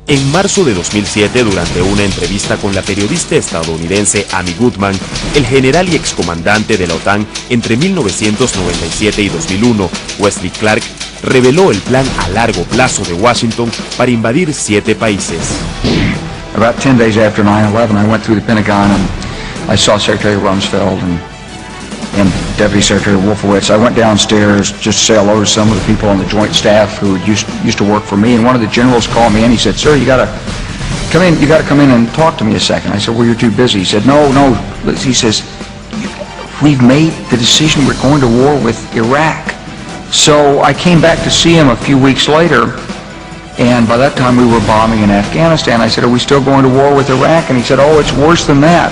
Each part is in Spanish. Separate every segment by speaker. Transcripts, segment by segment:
Speaker 1: En marzo de 2007, durante una entrevista con la periodista estadounidense Amy Goodman, el general y excomandante de la OTAN entre 1997 y 2001, Wesley Clark, reveló el plan a largo plazo de Washington para invadir 7 países.
Speaker 2: About 10 days after 9/11, I went through the Pentagon and I saw Secretary Rumsfeld and Deputy Secretary Wolfowitz. I went downstairs just to say hello to some of the people on the Joint Staff who used to work for me, and one of the generals called me and he said, "Sir, you gotta come in and talk to me a second." I said, "Well, you're too busy." He said, No. He says, "We've made the decision, we're going to war with Iraq." So I came back to see him a few weeks later, and by that time we were bombing in Afghanistan. I said, "Are we still going to war with Iraq?" And he said, "Oh, it's worse than that."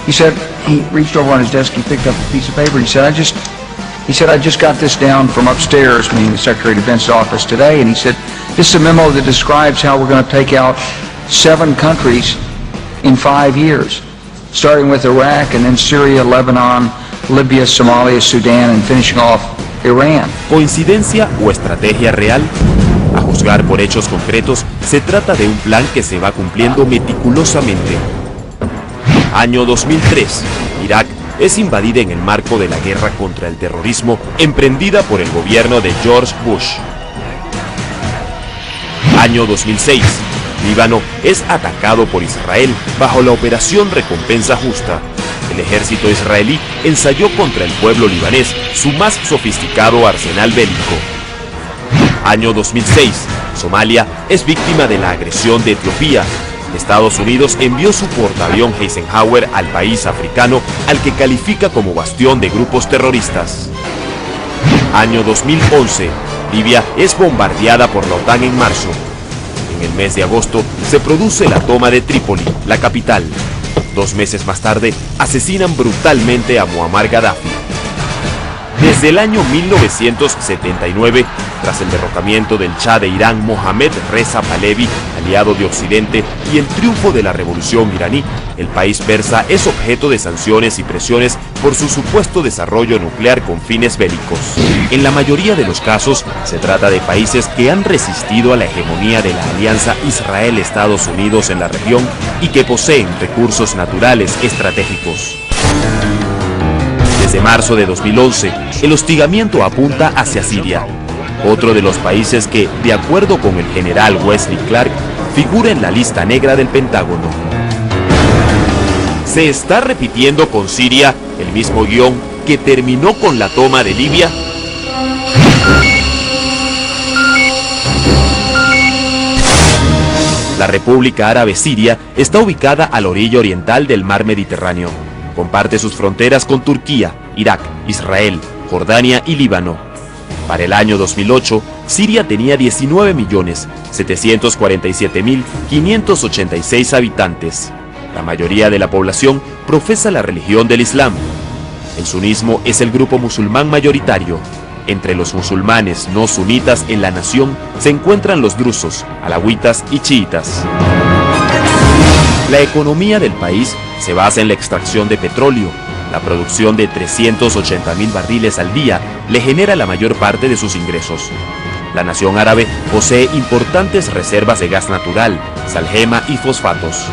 Speaker 2: He said, he reached over on his desk and picked up a piece of paper and he said, I just got this down from upstairs, meaning the Secretary of Defense's office today, and he said, "This is a memo that describes how we're going to take out 7 countries in 5 years, starting with Iraq and then Syria, Lebanon, Libya, Somalia, Sudan, and finishing off Iran."
Speaker 1: ¿Coincidencia o estrategia real? A juzgar por hechos concretos, se trata de un plan que se va cumpliendo meticulosamente. Año 2003. Irak es invadida en el marco de la guerra contra el terrorismo emprendida por el gobierno de George Bush. Año 2006. Líbano es atacado por Israel bajo la operación Recompensa Justa. El ejército israelí ensayó contra el pueblo libanés su más sofisticado arsenal bélico. Año 2006. Somalia es víctima de la agresión de Etiopía. Estados Unidos envió su portaavión Eisenhower al país africano, al que califica como bastión de grupos terroristas. Año 2011. Libia es bombardeada por la OTAN en marzo. En el mes de agosto se produce la toma de Trípoli, la capital. 2 meses más tarde, asesinan brutalmente a Muammar Gaddafi. Desde el año 1979, tras el derrocamiento del Shah de Irán Mohammad Reza Pahlavi, aliado de Occidente, y el triunfo de la revolución iraní, el país persa es objeto de sanciones y presiones por su supuesto desarrollo nuclear con fines bélicos. En la mayoría de los casos, se trata de países que han resistido a la hegemonía de la alianza Israel-Estados Unidos en la región y que poseen recursos naturales estratégicos. Desde marzo de 2011, el hostigamiento apunta hacia Siria, otro de los países que, de acuerdo con el general Wesley Clark, figura en la lista negra del Pentágono. ¿Se está repitiendo con Siria el mismo guión que terminó con la toma de Libia? La República Árabe Siria está ubicada a la orilla oriental del mar Mediterráneo. Comparte sus fronteras con Turquía, Irak, Israel, Jordania y Líbano. Para el año 2008, Siria tenía 19.747.586 habitantes. La mayoría de la población profesa la religión del Islam. El sunismo es el grupo musulmán mayoritario. Entre los musulmanes no sunitas en la nación se encuentran los drusos, alawitas y chiitas. La economía del país se basa en la extracción de petróleo. La producción de 380.000 barriles al día le genera la mayor parte de sus ingresos. La nación árabe posee importantes reservas de gas natural, salgema y fosfatos.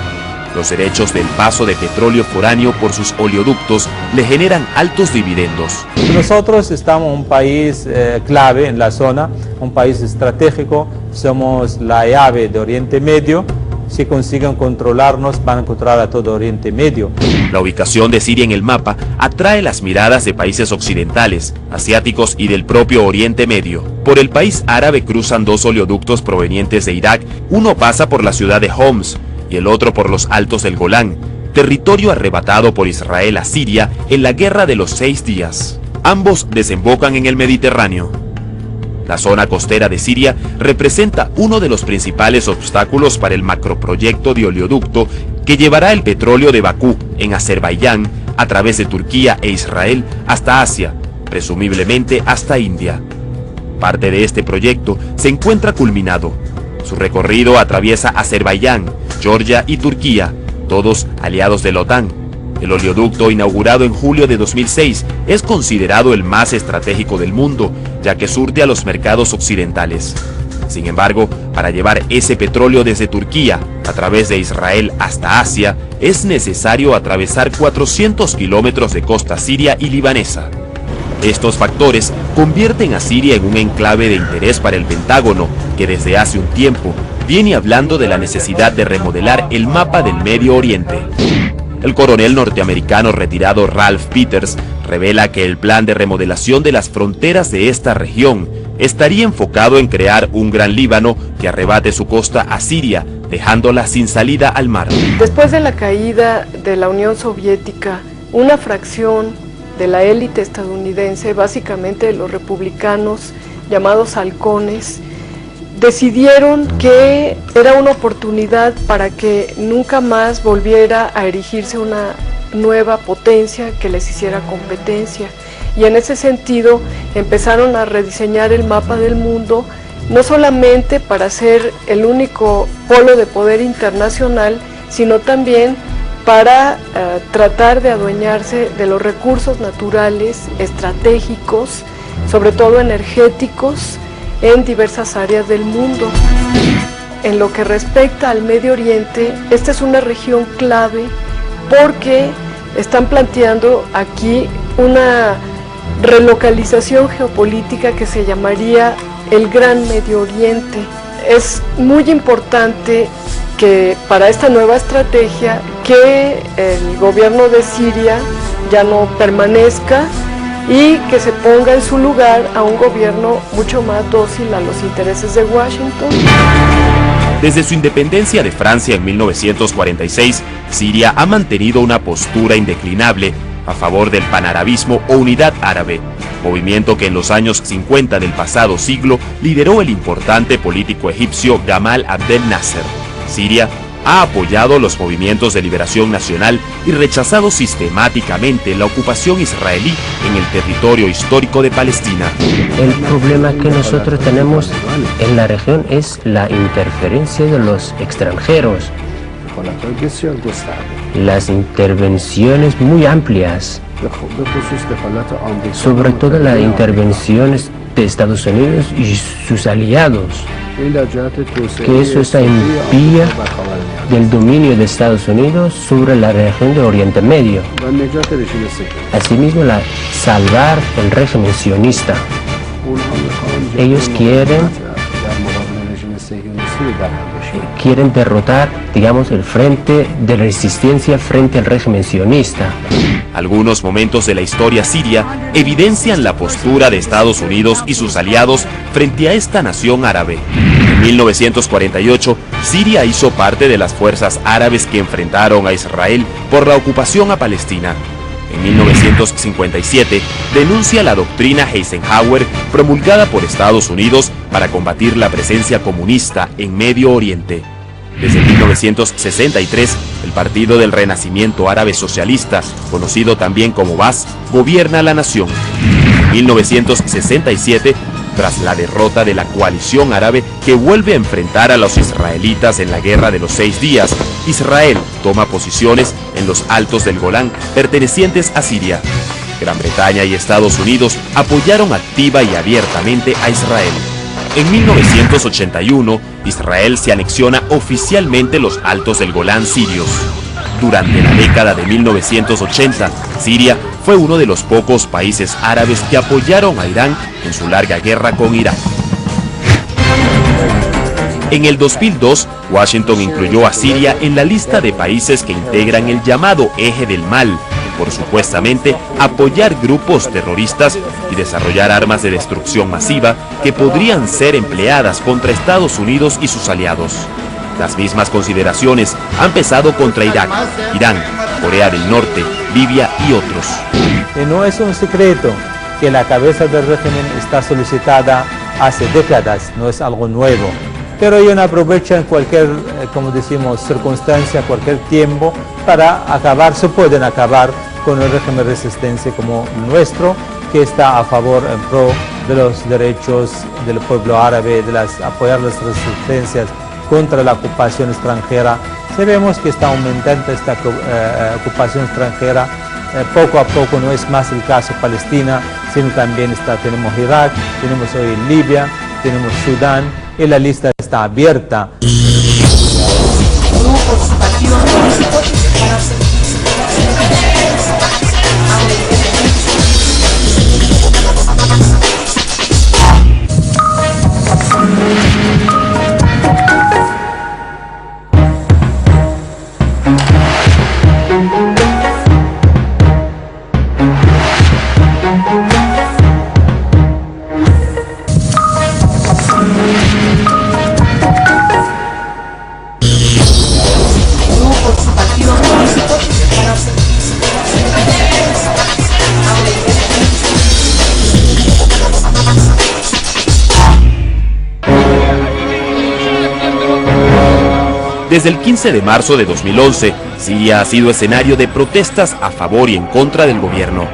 Speaker 1: Los derechos del paso de petróleo foráneo por sus oleoductos le generan altos dividendos.
Speaker 3: Nosotros estamos en un país clave en la zona, un país estratégico, somos la llave de Oriente Medio. Si consiguen controlarnos, van a controlar a todo Oriente Medio.
Speaker 1: La ubicación de Siria en el mapa atrae las miradas de países occidentales, asiáticos y del propio Oriente Medio. Por el país árabe cruzan 2 oleoductos provenientes de Irak. Uno pasa por la ciudad de Homs y el otro por los Altos del Golán, territorio arrebatado por Israel a Siria en la Guerra de los 6 días. Ambos desembocan en el Mediterráneo. La zona costera de Siria representa uno de los principales obstáculos para el macroproyecto de oleoducto que llevará el petróleo de Bakú, en Azerbaiyán, a través de Turquía e Israel hasta Asia, presumiblemente hasta India. Parte de este proyecto se encuentra culminado. Su recorrido atraviesa Azerbaiyán, Georgia y Turquía, todos aliados de la OTAN. El oleoducto, inaugurado en julio de 2006, es considerado el más estratégico del mundo, ya que surte a los mercados occidentales. Sin embargo, para llevar ese petróleo desde Turquía a través de Israel hasta Asia, es necesario atravesar 400 kilómetros de costa siria y libanesa. Estos factores convierten a Siria en un enclave de interés para el Pentágono, que desde hace un tiempo viene hablando de la necesidad de remodelar el mapa del Medio Oriente. El coronel norteamericano retirado Ralph Peters revela que el plan de remodelación de las fronteras de esta región estaría enfocado en crear un gran Líbano que arrebate su costa a Siria, dejándola sin salida al mar.
Speaker 4: Después de la caída de la Unión Soviética, una fracción de la élite estadounidense, básicamente de los republicanos llamados halcones, decidieron que era una oportunidad para que nunca más volviera a erigirse una nueva potencia que les hiciera competencia. Y en ese sentido empezaron a rediseñar el mapa del mundo, no solamente para ser el único polo de poder internacional, sino también para tratar de adueñarse de los recursos naturales estratégicos, sobre todo energéticos, en diversas áreas del mundo. En lo que respecta al Medio Oriente, esta es una región clave porque están planteando aquí una relocalización geopolítica que se llamaría el Gran Medio Oriente. Es muy importante que para esta nueva estrategia que el gobierno de Siria ya no permanezca y que se ponga en su lugar a un gobierno mucho más dócil a los intereses de Washington.
Speaker 1: Desde su independencia de Francia en 1946, Siria ha mantenido una postura indeclinable a favor del panarabismo o unidad árabe, movimiento que en los años 50 del pasado siglo lideró el importante político egipcio Gamal Abdel Nasser. Siria ha apoyado los movimientos de liberación nacional y rechazado sistemáticamente la ocupación israelí en el territorio histórico de Palestina.
Speaker 5: El problema que nosotros tenemos en la región es la interferencia de los extranjeros, las intervenciones muy amplias, sobre todo las intervenciones de Estados Unidos y sus aliados, que eso está en vía del dominio de Estados Unidos sobre la región de Oriente Medio. Asimismo, salvar el régimen sionista. Ellos quieren derrotar, digamos, el frente de resistencia frente al régimen sionista.
Speaker 1: Algunos momentos de la historia siria evidencian la postura de Estados Unidos y sus aliados frente a esta nación árabe. En 1948, Siria hizo parte de las fuerzas árabes que enfrentaron a Israel por la ocupación a Palestina. En 1957, denuncia la doctrina Eisenhower promulgada por Estados Unidos para combatir la presencia comunista en Medio Oriente. Desde 1963, el Partido del Renacimiento Árabe Socialista, conocido también como Baas, gobierna la nación. En 1967, tras la derrota de la coalición árabe que vuelve a enfrentar a los israelitas en la Guerra de los 6 días, Israel toma posiciones en los altos del Golán pertenecientes a Siria. Gran Bretaña y Estados Unidos apoyaron activa y abiertamente a Israel. En 1981, Israel se anexiona oficialmente los altos del Golán sirios. Durante la década de 1980, Siria fue uno de los pocos países árabes que apoyaron a Irán en su larga guerra con Irak. En el 2002, Washington incluyó a Siria en la lista de países que integran el llamado Eje del Mal, por supuestamente apoyar grupos terroristas y desarrollar armas de destrucción masiva que podrían ser empleadas contra Estados Unidos y sus aliados. Las mismas consideraciones han pesado contra Irak, Irán, Corea del Norte, Libia y otros.
Speaker 3: No es un secreto que la cabeza del régimen está solicitada hace décadas, no es algo nuevo. Pero ellos aprovechan cualquier, como decimos, circunstancia, cualquier tiempo para acabar, se pueden acabar con el régimen de resistencia como nuestro, que está a favor, en pro de los derechos del pueblo árabe, de apoyar las resistencias contra la ocupación extranjera. Sabemos que está aumentando esta ocupación extranjera, poco a poco, no es más el caso Palestina, sino también tenemos Irak, tenemos hoy Libia, tenemos Sudán, y la lista está abierta.
Speaker 1: Desde el 15 de marzo de 2011, Siria ha sido escenario de protestas a favor y en contra del gobierno.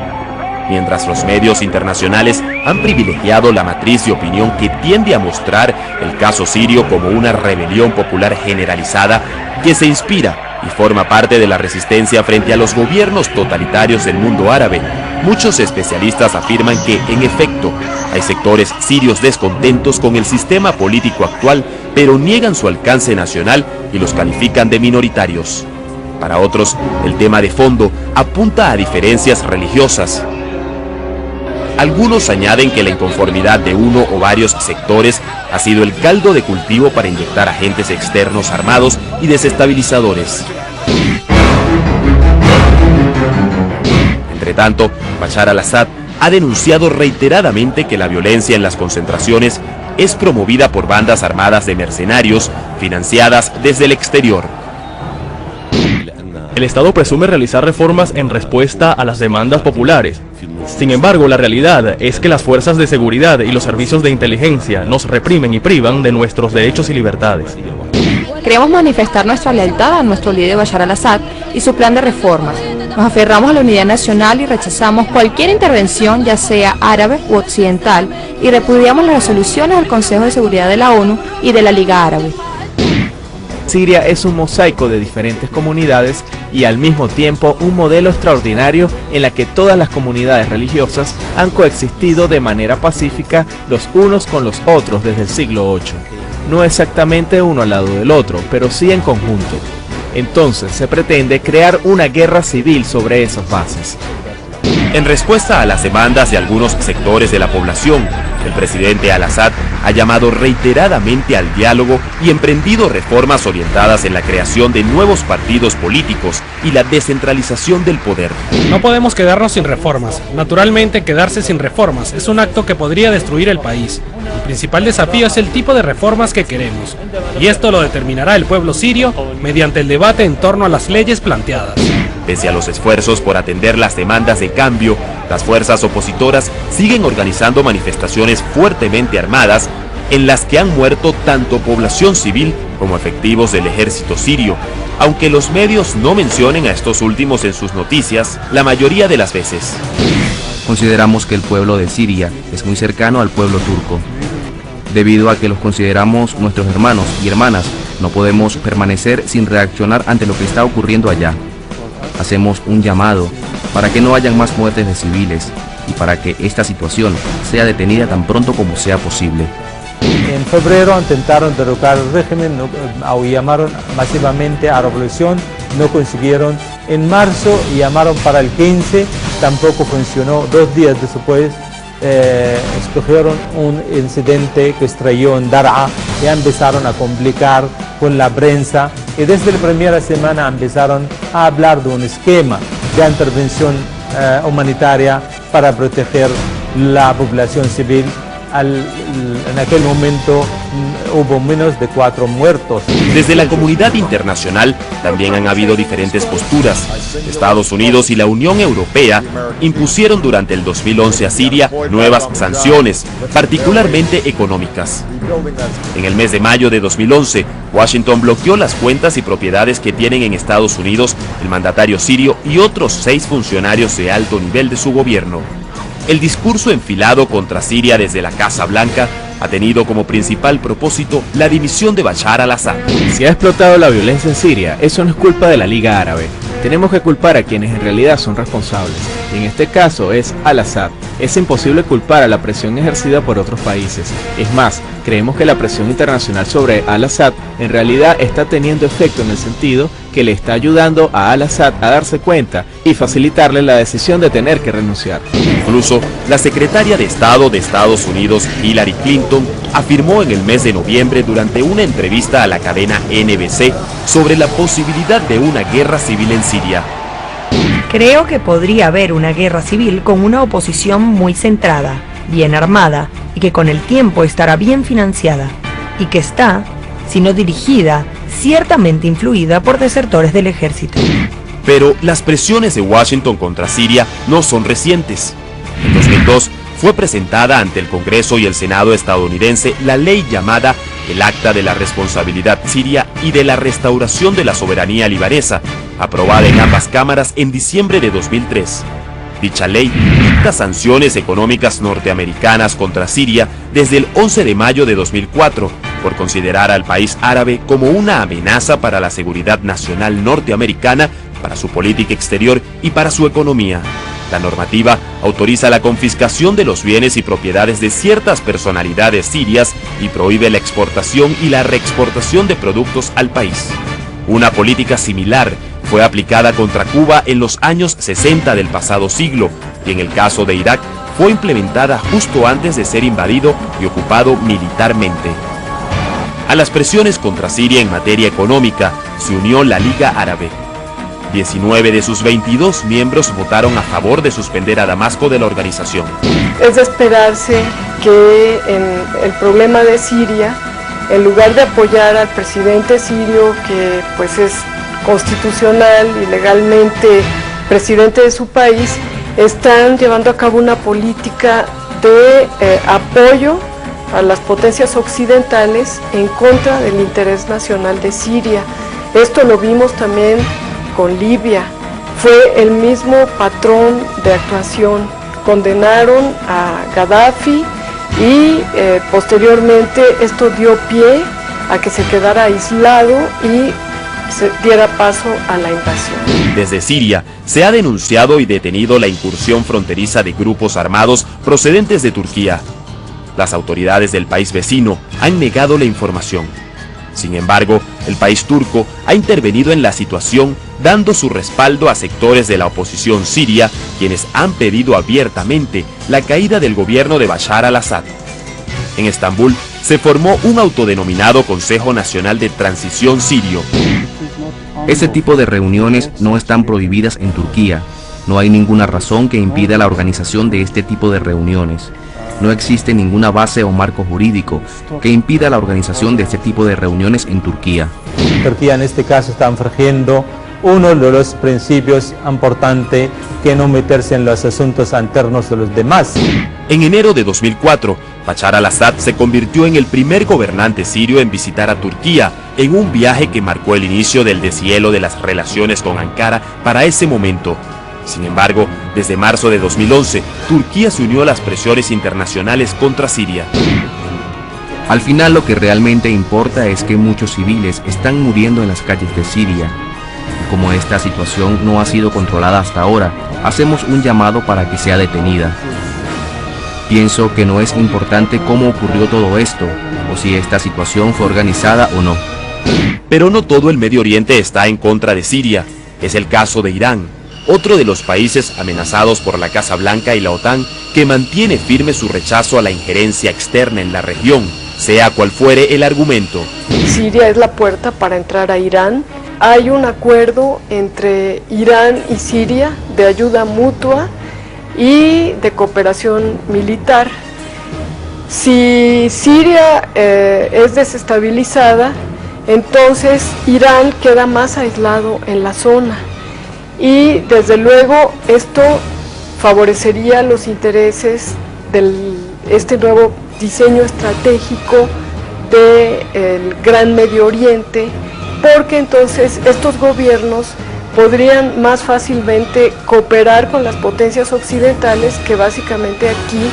Speaker 1: Mientras los medios internacionales han privilegiado la matriz de opinión que tiende a mostrar el caso sirio como una rebelión popular generalizada que se inspira y forma parte de la resistencia frente a los gobiernos totalitarios del mundo árabe, muchos especialistas afirman que, en efecto, hay sectores sirios descontentos con el sistema político actual, pero niegan su alcance nacional y los califican de minoritarios. Para otros, el tema de fondo apunta a diferencias religiosas. Algunos añaden que la inconformidad de uno o varios sectores ha sido el caldo de cultivo para inyectar agentes externos armados y desestabilizadores. Entre tanto, Bashar al-Assad ha denunciado reiteradamente que la violencia en las concentraciones es promovida por bandas armadas de mercenarios financiadas desde el exterior.
Speaker 6: El Estado presume realizar reformas en respuesta a las demandas populares. Sin embargo, la realidad es que las fuerzas de seguridad y los servicios de inteligencia nos reprimen y privan de nuestros derechos y libertades.
Speaker 7: Queremos manifestar nuestra lealtad a nuestro líder Bashar al-Assad y su plan de reformas. Nos aferramos a la unidad nacional y rechazamos cualquier intervención, ya sea árabe u occidental, y repudiamos las resoluciones del Consejo de Seguridad de la ONU y de la Liga Árabe.
Speaker 8: Siria es un mosaico de diferentes comunidades y al mismo tiempo un modelo extraordinario en la que todas las comunidades religiosas han coexistido de manera pacífica los unos con los otros desde el siglo VIII. No exactamente uno al lado del otro, pero sí en conjunto. Entonces se pretende crear una guerra civil sobre esas bases.
Speaker 1: En respuesta a las demandas de algunos sectores de la población, el presidente al-Assad ha llamado reiteradamente al diálogo y emprendido reformas orientadas en la creación de nuevos partidos políticos y la descentralización del poder.
Speaker 9: No podemos quedarnos sin reformas. Naturalmente, quedarse sin reformas es un acto que podría destruir el país. El principal desafío es el tipo de reformas que queremos, y esto lo determinará el pueblo sirio mediante el debate en torno a las leyes planteadas.
Speaker 1: Pese a los esfuerzos por atender las demandas de cambio, las fuerzas opositoras siguen organizando manifestaciones fuertemente armadas en las que han muerto tanto población civil como efectivos del ejército sirio. Aunque los medios no mencionen a estos últimos en sus noticias, la mayoría de las veces.
Speaker 10: Consideramos que el pueblo de Siria es muy cercano al pueblo turco. Debido a que los consideramos nuestros hermanos y hermanas, no podemos permanecer sin reaccionar ante lo que está ocurriendo allá. Hacemos un llamado para que no hayan más muertes de civiles y para que esta situación sea detenida tan pronto como sea posible.
Speaker 3: En febrero intentaron derrocar el régimen, llamaron masivamente a revolución, no consiguieron. En marzo llamaron para el 15, tampoco funcionó. 2 días después escogieron un incidente que estrelló en Daraa y empezaron a complicar con la prensa, y desde la primera semana empezaron a hablar de un esquema de intervención humanitaria para proteger la población civil. En aquel momento hubo menos de 4 muertos.
Speaker 1: Desde la comunidad internacional también han habido diferentes posturas. Estados Unidos y la Unión Europea impusieron durante el 2011 a Siria nuevas sanciones, particularmente económicas. En el mes de mayo de 2011, Washington bloqueó las cuentas y propiedades que tienen en Estados Unidos el mandatario sirio y otros 6 funcionarios de alto nivel de su gobierno. El discurso enfilado contra Siria desde la Casa Blanca ha tenido como principal propósito la dimisión de Bashar al-Assad.
Speaker 8: Si ha explotado la violencia en Siria, eso no es culpa de la Liga Árabe. Tenemos que culpar a quienes en realidad son responsables, y en este caso es Al-Assad. Es imposible culpar a la presión ejercida por otros países. Es más, creemos que la presión internacional sobre Al-Assad en realidad está teniendo efecto en el sentido que le está ayudando a Al-Assad a darse cuenta y facilitarle la decisión de tener que renunciar.
Speaker 1: Incluso, la secretaria de Estado de Estados Unidos, Hillary Clinton, afirmó en el mes de noviembre durante una entrevista a la cadena NBC sobre la posibilidad de una guerra civil en Siria.
Speaker 11: Creo que podría haber una guerra civil con una oposición muy centrada, bien armada y que con el tiempo estará bien financiada y que está, si no dirigida, ciertamente influida por desertores del ejército.
Speaker 1: Pero las presiones de Washington contra Siria no son recientes. En 2002 fue presentada ante el Congreso y el Senado estadounidense la ley llamada el Acta de la Responsabilidad Siria y de la Restauración de la Soberanía Libanesa, aprobada en ambas cámaras en diciembre de 2003. Dicha ley dicta sanciones económicas norteamericanas contra Siria desde el 11 de mayo de 2004 por considerar al país árabe como una amenaza para la seguridad nacional norteamericana, para su política exterior y para su economía. La normativa autoriza la confiscación de los bienes y propiedades de ciertas personalidades sirias y prohíbe la exportación y la reexportación de productos al país. Una política similar fue aplicada contra Cuba en los años 60 del pasado siglo y en el caso de Irak fue implementada justo antes de ser invadido y ocupado militarmente. A las presiones contra Siria en materia económica se unió la Liga Árabe. 19 de sus 22 miembros votaron a favor de suspender a Damasco de la organización.
Speaker 4: Es de esperarse que en el problema de Siria, en lugar de apoyar al presidente sirio, que pues es constitucional y legalmente presidente de su país, están llevando a cabo una política de apoyo a las potencias occidentales en contra del interés nacional de Siria. Esto lo vimos también con Libia. Fue el mismo patrón de actuación. Condenaron a Gaddafi y posteriormente esto dio pie a que se quedara aislado y se diera paso a la invasión.
Speaker 1: Desde Siria se ha denunciado y detenido la incursión fronteriza de grupos armados procedentes de Turquía. Las autoridades del país vecino han negado la información. Sin embargo, el país turco ha intervenido en la situación, dando su respaldo a sectores de la oposición siria, quienes han pedido abiertamente la caída del gobierno de Bashar al-Assad. En Estambul se formó un autodenominado Consejo Nacional de Transición Sirio.
Speaker 10: Ese tipo de reuniones no están prohibidas en Turquía. No hay ninguna razón que impida la organización de este tipo de reuniones. No existe ninguna base o marco jurídico que impida la organización de este tipo de reuniones en Turquía.
Speaker 3: Turquía en este caso está infringiendo uno de los principios importantes, que no meterse en los asuntos internos de los demás.
Speaker 1: En enero de 2004, Bashar al-Assad se convirtió en el primer gobernante sirio en visitar a Turquía, en un viaje que marcó el inicio del deshielo de las relaciones con Ankara para ese momento. Sin embargo, desde marzo de 2011, Turquía se unió a las presiones internacionales contra Siria.
Speaker 10: Al final, lo que realmente importa es que muchos civiles están muriendo en las calles de Siria. Y como esta situación no ha sido controlada hasta ahora, hacemos un llamado para que sea detenida. Pienso que no es importante cómo ocurrió todo esto, o si esta situación fue organizada o no.
Speaker 1: Pero no todo el Medio Oriente está en contra de Siria. Es el caso de Irán, otro de los países amenazados por la Casa Blanca y la OTAN, que mantiene firme su rechazo a la injerencia externa en la región, sea cual fuere el argumento.
Speaker 4: Siria es la puerta para entrar a Irán. Hay un acuerdo entre Irán y Siria de ayuda mutua y de cooperación militar. Si Siria es desestabilizada, entonces Irán queda más aislado en la zona. Y desde luego esto favorecería los intereses de este nuevo diseño estratégico del Gran Medio Oriente, porque entonces estos gobiernos podrían más fácilmente cooperar con las potencias occidentales, que básicamente aquí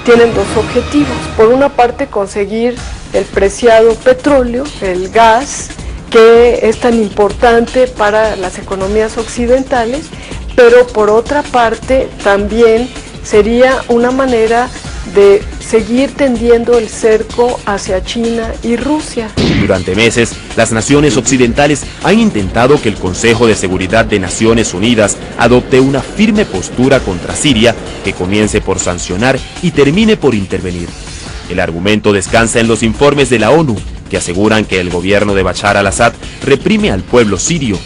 Speaker 4: tienen dos objetivos. Por una parte, conseguir el preciado petróleo, el gas, que es tan importante para las economías occidentales, pero por otra parte también sería una manera de seguir tendiendo el cerco hacia China y Rusia.
Speaker 1: Durante meses, las naciones occidentales han intentado que el Consejo de Seguridad de Naciones Unidas adopte una firme postura contra Siria que comience por sancionar y termine por intervenir. El argumento descansa en los informes de la ONU, que aseguran que el gobierno de Bashar al-Assad reprime al pueblo sirio.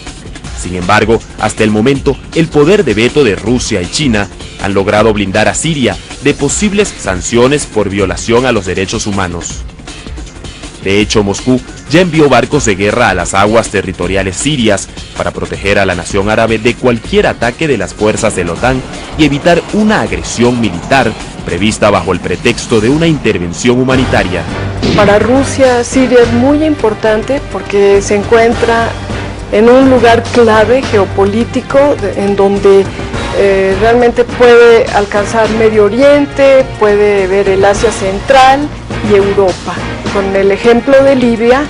Speaker 1: Sin embargo, hasta el momento, el poder de veto de Rusia y China han logrado blindar a Siria de posibles sanciones por violación a los derechos humanos. De hecho, Moscú ya envió barcos de guerra a las aguas territoriales sirias para proteger a la nación árabe de cualquier ataque de las fuerzas de la OTAN y evitar una agresión militar prevista bajo el pretexto de una intervención humanitaria.
Speaker 4: Para Rusia, Siria es muy importante porque se encuentra en un lugar clave geopolítico en donde realmente puede alcanzar Medio Oriente, puede ver el Asia Central y Europa. Con el ejemplo de Libia,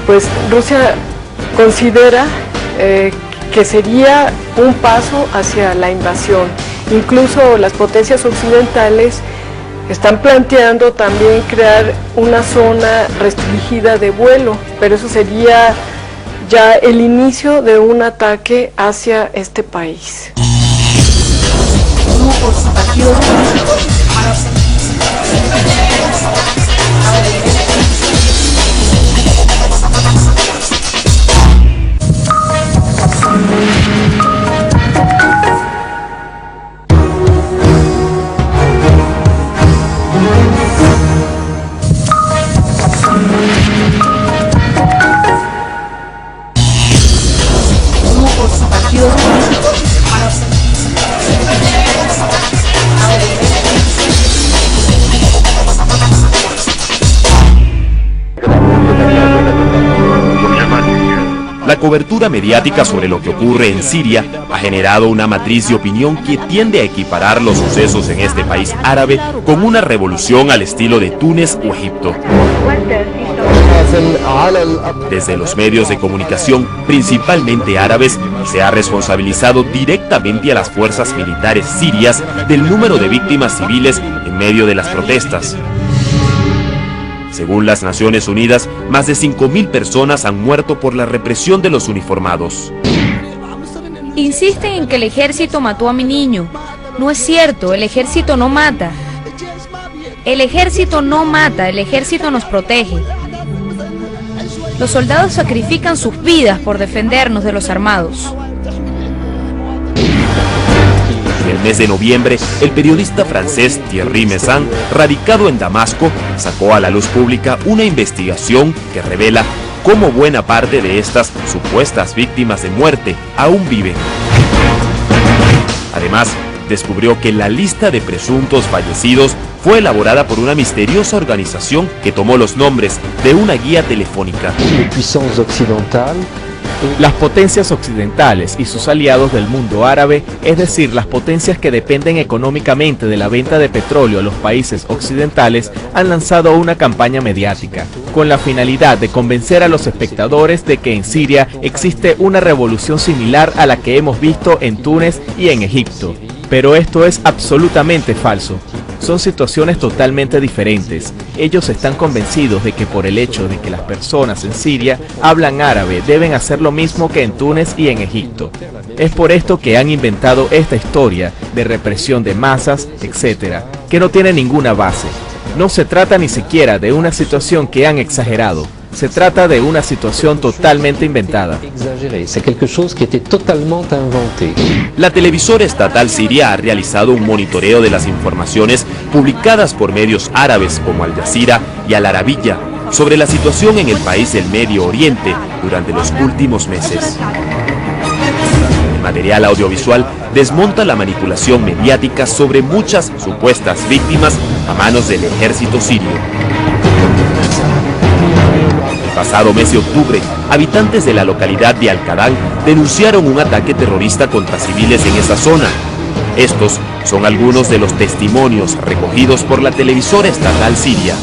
Speaker 4: pues Rusia considera que sería un paso hacia la invasión. Incluso las potencias occidentales están planteando también crear una zona restringida de vuelo, pero eso sería ya el inicio de un ataque hacia este país.
Speaker 1: La cobertura mediática sobre lo que ocurre en Siria ha generado una matriz de opinión que tiende a equiparar los sucesos en este país árabe con una revolución al estilo de Túnez o Egipto. Desde los medios de comunicación, principalmente árabes, se ha responsabilizado directamente a las fuerzas militares sirias del número de víctimas civiles en medio de las protestas. Según las Naciones Unidas, más de 5.000 personas han muerto por la represión de los uniformados.
Speaker 12: Insisten en que el ejército mató a mi niño. No es cierto, el ejército no mata. El ejército no mata, el ejército nos protege. Los soldados sacrifican sus vidas por defendernos de los armados.
Speaker 1: En el mes de noviembre, el periodista francés Thierry Meyssan, radicado en Damasco, sacó a la luz pública una investigación que revela cómo buena parte de estas supuestas víctimas de muerte aún viven. Además, descubrió que la lista de presuntos fallecidos fue elaborada por una misteriosa organización que tomó los nombres de una guía telefónica.
Speaker 8: Las potencias occidentales y sus aliados del mundo árabe, es decir, las potencias que dependen económicamente de la venta de petróleo a los países occidentales, han lanzado una campaña mediática, con la finalidad de convencer a los espectadores de que en Siria existe una revolución similar a la que hemos visto en Túnez y en Egipto. Pero esto es absolutamente falso. Son situaciones totalmente diferentes. Ellos están convencidos de que por el hecho de que las personas en Siria hablan árabe deben hacer lo mismo que en Túnez y en Egipto. Es por esto que han inventado esta historia de represión de masas, etc., que no tiene ninguna base. No se trata ni siquiera de una situación que han exagerado. Se trata de una situación totalmente inventada.
Speaker 1: La televisora estatal siria ha realizado un monitoreo de las informaciones publicadas por medios árabes como Al Jazeera y Al Arabiya sobre la situación en el país del Medio Oriente durante los últimos meses. El material audiovisual desmonta la manipulación mediática sobre muchas supuestas víctimas a manos del ejército sirio. El pasado mes de octubre, habitantes de la localidad de Al-Qadán denunciaron un ataque terrorista contra civiles en esa zona. Estos son algunos de los testimonios recogidos por la televisora estatal siria.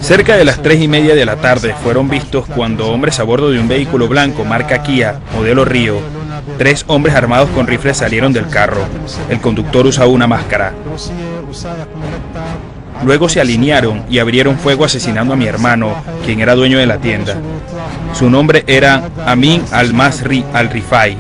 Speaker 13: Cerca de las 3:30 de la tarde fueron vistos cuando hombres a bordo de un vehículo blanco marca Kia, modelo Río. 3 hombres armados con rifles salieron del carro. El conductor usaba una máscara. Luego se alinearon y abrieron fuego asesinando a mi hermano, quien era dueño de la tienda. Su nombre era Amin al-Masri al-Rifai.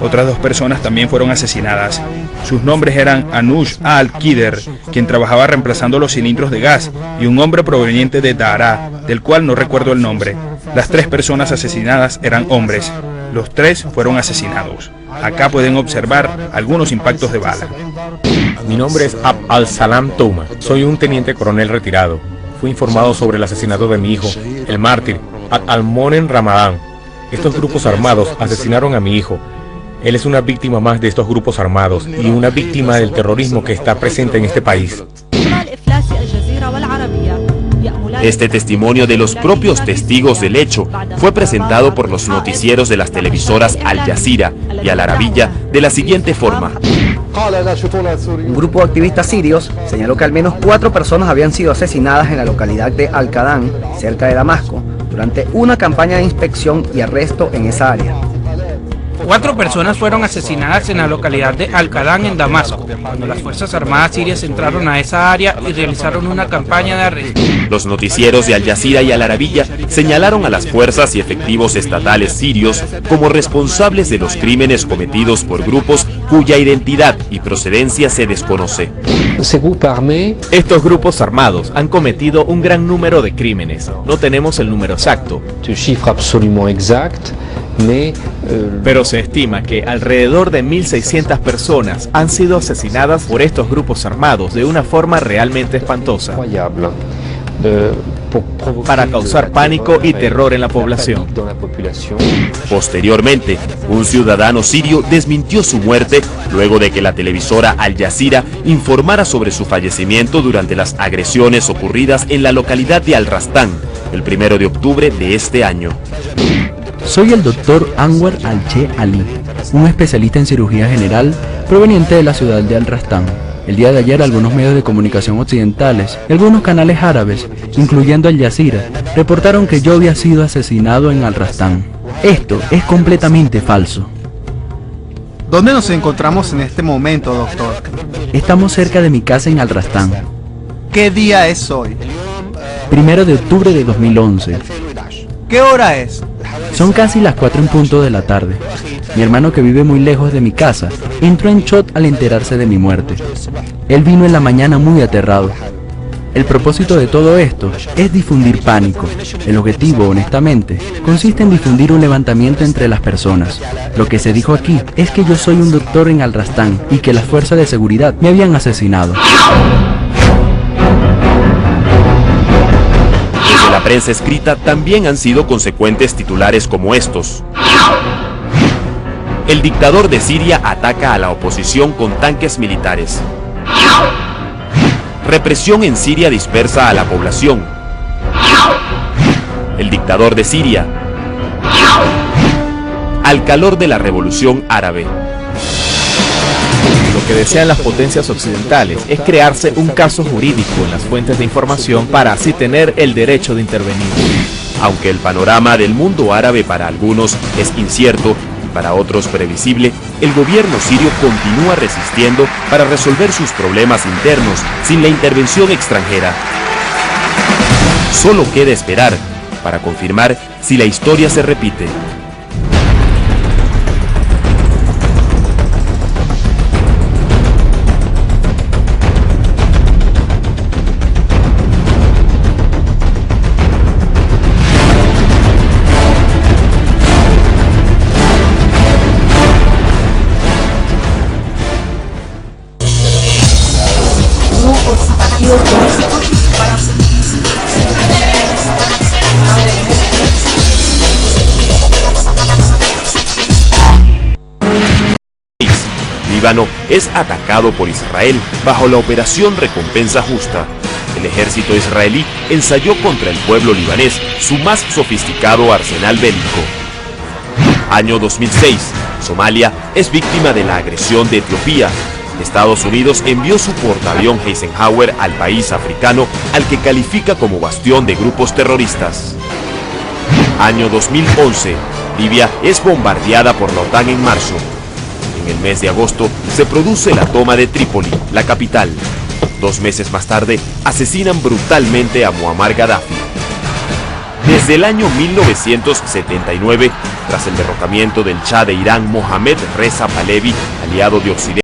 Speaker 13: Otras 2 personas también fueron asesinadas. Sus nombres eran Anush al-Kider, quien trabajaba reemplazando los cilindros de gas, y un hombre proveniente de Daraa, del cual no recuerdo el nombre. Las 3 personas asesinadas eran hombres. Los 3 fueron asesinados. Acá pueden observar algunos impactos de bala.
Speaker 14: Mi nombre es Abd al-Salam Touma. Soy un teniente coronel retirado. Fui informado sobre el asesinato de mi hijo, el mártir, Al-Monen Ramadán. Estos grupos armados asesinaron a mi hijo. Él es una víctima más de estos grupos armados y una víctima del terrorismo que está presente en este país.
Speaker 1: Este testimonio de los propios testigos del hecho fue presentado por los noticieros de las televisoras Al Jazeera y Al Arabiya de la siguiente forma.
Speaker 15: Un grupo de activistas sirios señaló que al menos 4 personas habían sido asesinadas en la localidad de Al-Qadán, cerca de Damasco, durante una campaña de inspección y arresto en esa área.
Speaker 16: 4 personas fueron asesinadas en la localidad de Al-Qadán en Damasco, cuando las Fuerzas Armadas sirias entraron a esa área y realizaron una campaña de arresto.
Speaker 1: Los noticieros de Al Jazeera y Al Arabiya señalaron a las fuerzas y efectivos estatales sirios como responsables de los crímenes cometidos por grupos cuya identidad y procedencia se desconoce.
Speaker 8: Estos grupos armados han cometido un gran número de crímenes. No tenemos el número exacto, pero se estima que alrededor de 1.600 personas han sido asesinadas por estos grupos armados de una forma realmente espantosa, para causar pánico y terror en la población.
Speaker 1: Posteriormente, un ciudadano sirio desmintió su muerte luego de que la televisora Al Jazeera informara sobre su fallecimiento durante las agresiones ocurridas en la localidad de Al-Rastán, el 1 de octubre de este año.
Speaker 17: Soy el doctor Anwar Al-Che Ali, un especialista en cirugía general proveniente de la ciudad de Al-Rastán. El día de ayer algunos medios de comunicación occidentales y algunos canales árabes, incluyendo Al Jazeera, reportaron que yo había sido asesinado en Al-Rastán. Esto es completamente falso.
Speaker 18: ¿Dónde nos encontramos en este momento, doctor?
Speaker 17: Estamos cerca de mi casa en Al-Rastán.
Speaker 18: ¿Qué día es hoy?
Speaker 17: 1 de octubre de 2011.
Speaker 18: ¿Qué hora es?
Speaker 17: Son casi las 4 en punto de la tarde. Mi hermano, que vive muy lejos de mi casa, entró en shock al enterarse de mi muerte. Él vino en la mañana muy aterrado. El propósito de todo esto es difundir pánico. El objetivo, honestamente, consiste en difundir un levantamiento entre las personas. Lo que se dijo aquí es que yo soy un doctor en Al-Rastán y que las fuerzas de seguridad me habían asesinado.
Speaker 1: Desde la prensa escrita también han sido consecuentes titulares como estos. El dictador de Siria ataca a la oposición con tanques militares. Represión en Siria dispersa a la población. El dictador de Siria. Al calor de la revolución árabe.
Speaker 8: Lo que desean las potencias occidentales es crearse un caso jurídico en las fuentes de información para así tener el derecho de intervenir.
Speaker 1: Aunque el panorama del mundo árabe para algunos es incierto y para otros previsible, el gobierno sirio continúa resistiendo para resolver sus problemas internos sin la intervención extranjera. Solo queda esperar para confirmar si la historia se repite. Líbano es atacado por Israel bajo la operación Recompensa Justa. El ejército israelí ensayó contra el pueblo libanés su más sofisticado arsenal bélico. Año 2006. Somalia es víctima de la agresión de Etiopía. Estados Unidos envió su portaavión Eisenhower al país africano, al que califica como bastión de grupos terroristas. Año 2011. Libia es bombardeada por la OTAN en marzo. En el mes de agosto se produce la toma de Trípoli, la capital. 2 meses más tarde, asesinan brutalmente a Muammar Gaddafi. Desde el año 1979, tras el derrocamiento del Shah de Irán, Mohammad Reza Pahlavi, aliado de Occidente.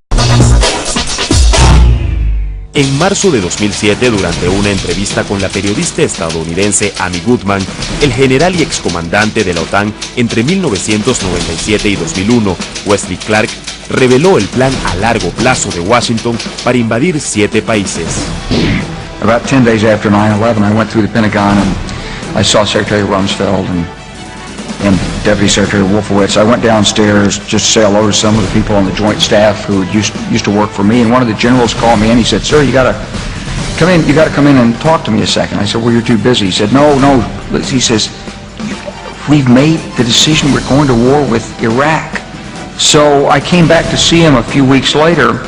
Speaker 1: En marzo de 2007, durante una entrevista con la periodista estadounidense Amy Goodman, el general y excomandante de la OTAN entre 1997 y 2001, Wesley Clark, reveló el plan a largo plazo de Washington para invadir 7 países.
Speaker 2: About 10 days after 9/11, I went through the Pentagon and I saw Secretary Rumsfeld and Deputy Secretary Wolfowitz. I went downstairs just to say hello to some of the people on the joint staff who used to work for me, and one of the generals called me and he said, "Sir, you gotta come in and talk to me a second." I said, "Well, you're too busy." He said, No. He says, "We've made the decision, we're going to war with Iraq." So I came back to see him a few weeks later,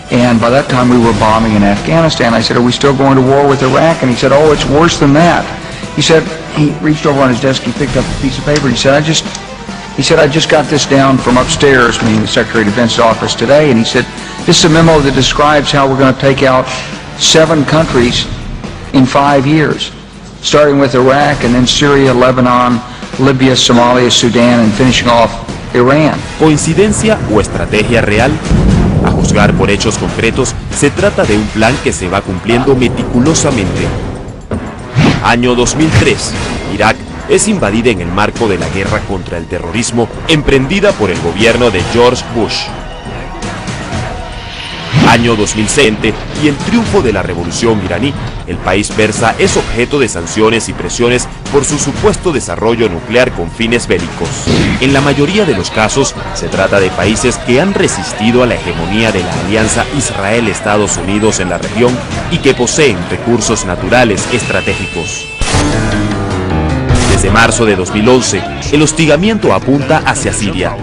Speaker 2: and by that time we were bombing in Afghanistan. I said, "Are we still going to war with Iraq?" And he said, "Oh, it's worse than that." He said, he reached over on his desk, he picked up a piece of paper, he said, I just got this down from upstairs, meaning the Secretary of Defense's office today, and he said, "This is a memo that describes how we're going to take out 7 countries in 5 years, starting with Iraq and then Syria, Lebanon, Libya, Somalia, Sudan, and finishing off Iran."
Speaker 1: ¿Coincidencia o estrategia real? A juzgar por hechos concretos, se trata de un plan que se va cumpliendo meticulosamente. Año 2003. Irak es invadida en el marco de la guerra contra el terrorismo emprendida por el gobierno de George Bush. Año 2006 y el triunfo de la revolución iraní. El país persa es objeto de sanciones y presiones por su supuesto desarrollo nuclear con fines bélicos. En la mayoría de los casos, se trata de países que han resistido a la hegemonía de la alianza Israel-Estados Unidos en la región y que poseen recursos naturales estratégicos. Desde marzo de 2011, el hostigamiento apunta hacia Siria,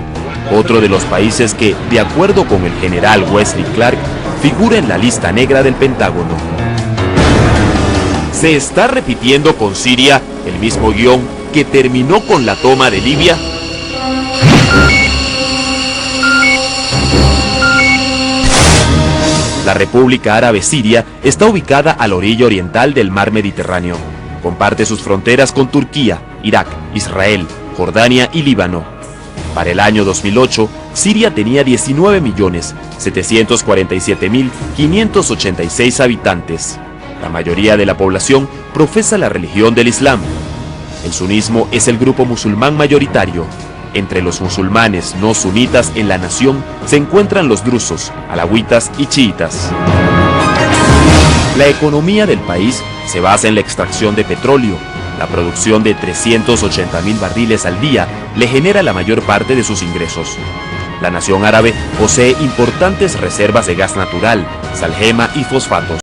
Speaker 1: otro de los países que, de acuerdo con el general Wesley Clark, figura en la lista negra del Pentágono. ¿Se está repitiendo con Siria el mismo guión que terminó con la toma de Libia? La República Árabe Siria está ubicada a la orilla oriental del mar Mediterráneo. Comparte sus fronteras con Turquía, Irak, Israel, Jordania y Líbano. Para el año 2008, Siria tenía 19.747.586 habitantes. La mayoría de la población profesa la religión del Islam. El sunismo es el grupo musulmán mayoritario. Entre los musulmanes no sunitas en la nación se encuentran los drusos, alawitas y chiitas. La economía del país se basa en la extracción de petróleo. La producción de 380.000 barriles al día le genera la mayor parte de sus ingresos. La nación árabe posee importantes reservas de gas natural, salgema y fosfatos.